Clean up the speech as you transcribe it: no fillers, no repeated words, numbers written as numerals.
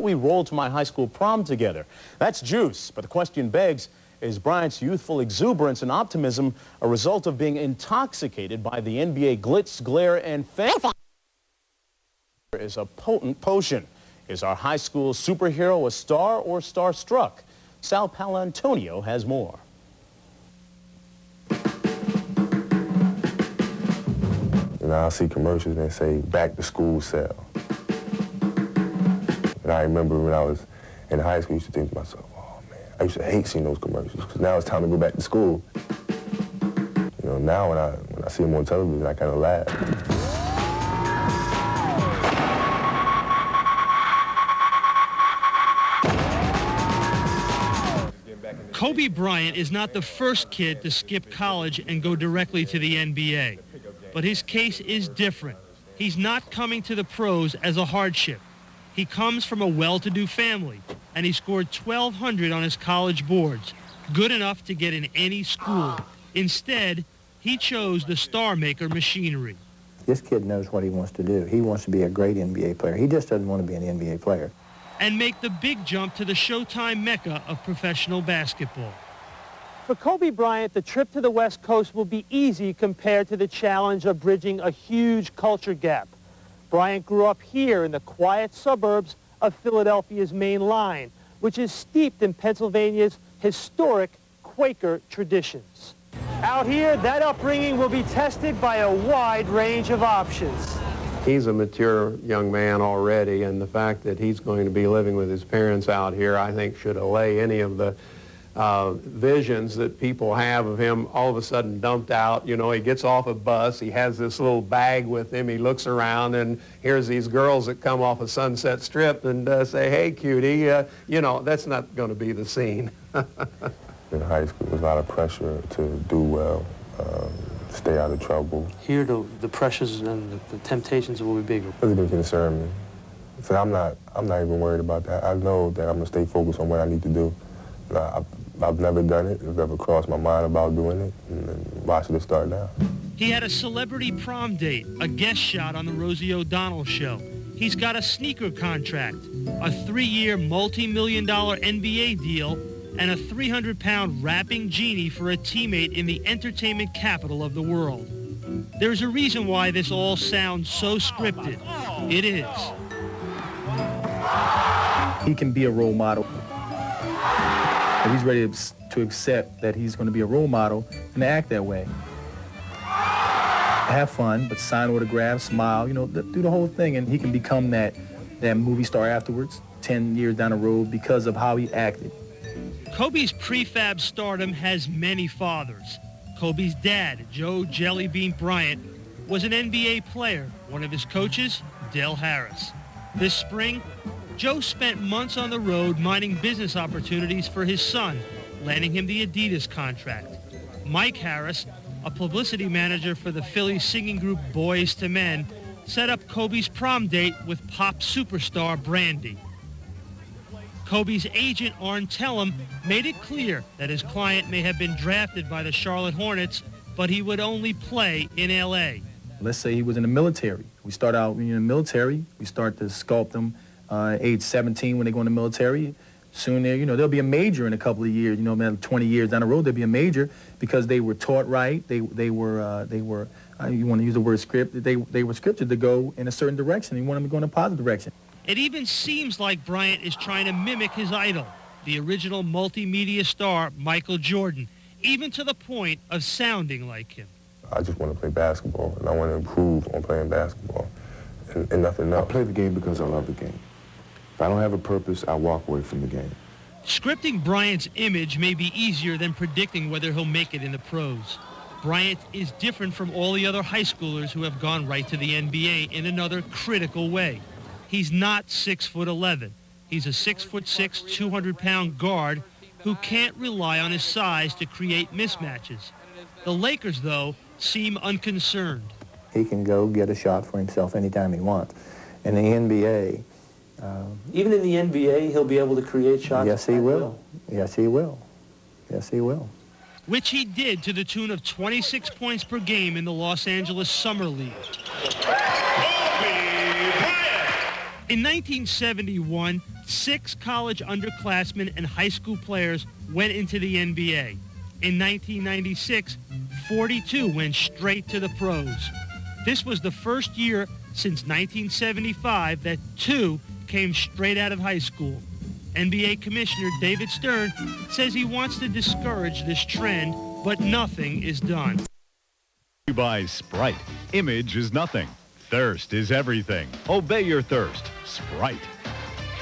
We rolled to my high school prom together. That's juice, but the question begs, is Bryant's youthful exuberance and optimism a result of being intoxicated by the NBA glitz, glare, and fanfare? Is a potent potion. Is our high school superhero a star or starstruck? Sal Palantonio has more. You know, I'll see commercials and say, back to school sale. And I remember when I was in high school, I used to think to myself, oh man, I used to hate seeing those commercials because now it's time to go back to school. You know, now when I see them on television, I kind of laugh. Kobe Bryant is not the first kid to skip college and go directly to the NBA. But his case is different. He's not coming to the pros as a hardship. He comes from a well-to-do family, and he scored 1,200 on his college boards, good enough to get in any school. Instead, he chose the Star Maker machinery. This kid knows what he wants to do. He wants to be a great NBA player. He just doesn't want to be an NBA player. And make the big jump to the Showtime mecca of professional basketball. For Kobe Bryant, the trip to the West Coast will be easy compared to the challenge of bridging a huge culture gap. Bryant grew up here in the quiet suburbs of Philadelphia's Main Line, which is steeped in Pennsylvania's historic Quaker traditions. Out here, that upbringing will be tested by a wide range of options. He's a mature young man already, and the fact that he's going to be living with his parents out here, I think, should allay any of the visions that people have of him all of a sudden dumped out. You know, he gets off a bus, he has this little bag with him, he looks around, and here's these girls that come off a Sunset Strip and say, hey, cutie, you know, that's not going to be the scene. In high school, there's a lot of pressure to do well. Stay out of trouble. Here, the pressures and the temptations will be bigger. It doesn't even concern me. So I'm not even worried about that. I know that I'm gonna stay focused on what I need to do. I've never done it. It's never crossed my mind about doing it. And why should it start now? He had a celebrity prom date, a guest shot on the Rosie O'Donnell show. He's got a sneaker contract, a 3-year multi-million-dollar NBA deal, and a 300-pound rapping genie for a teammate in the entertainment capital of the world. There's a reason why this all sounds so scripted. It is. He can be a role model. If he's ready to accept that he's going to be a role model and act that way. Have fun, but sign autographs, smile, you know, do the whole thing, and he can become that movie star afterwards, 10 years down the road, because of how he acted. Kobe's prefab stardom has many fathers. Kobe's dad, Joe Jellybean Bryant, was an NBA player. One of his coaches, Del Harris. This spring, Joe spent months on the road mining business opportunities for his son, landing him the Adidas contract. Mike Harris, a publicity manager for the Philly singing group Boys to Men, set up Kobe's prom date with pop superstar Brandy. Kobe's agent, Arn Tellem, made it clear that his client may have been drafted by the Charlotte Hornets, but he would only play in L.A. Let's say he was in the military. We start out in the military. We start to sculpt them age 17 when they go in the military. Soon, they'll be a major in a couple of years. 20 years down the road, they'll be a major because they were taught right. They were you want to use the word script, they were scripted to go in a certain direction. You want them to go in a positive direction. It even seems like Bryant is trying to mimic his idol, the original multimedia star Michael Jordan, even to the point of sounding like him. I just want to play basketball, and I want to improve on playing basketball, and nothing else. I play the game because I love the game. If I don't have a purpose, I walk away from the game. Scripting Bryant's image may be easier than predicting whether he'll make it in the pros. Bryant is different from all the other high schoolers who have gone right to the NBA in another critical way. He's not 6'11". He's a 6'6", 200-pound guard who can't rely on his size to create mismatches. The Lakers, though, seem unconcerned. He can go get a shot for himself anytime he wants. In the NBA... even in the NBA, he'll be able to create shots? Yes, he will. Yes, he will. Yes, he will. Which he did to the tune of 26 points per game in the Los Angeles Summer League. In 1971, 6 college underclassmen and high school players went into the NBA. In 1996, 42 went straight to the pros. This was the first year since 1975 that 2 came straight out of high school. NBA Commissioner David Stern says he wants to discourage this trend, but nothing is done. By Sprite. Image is nothing. Thirst is everything. Obey your thirst. Sprite.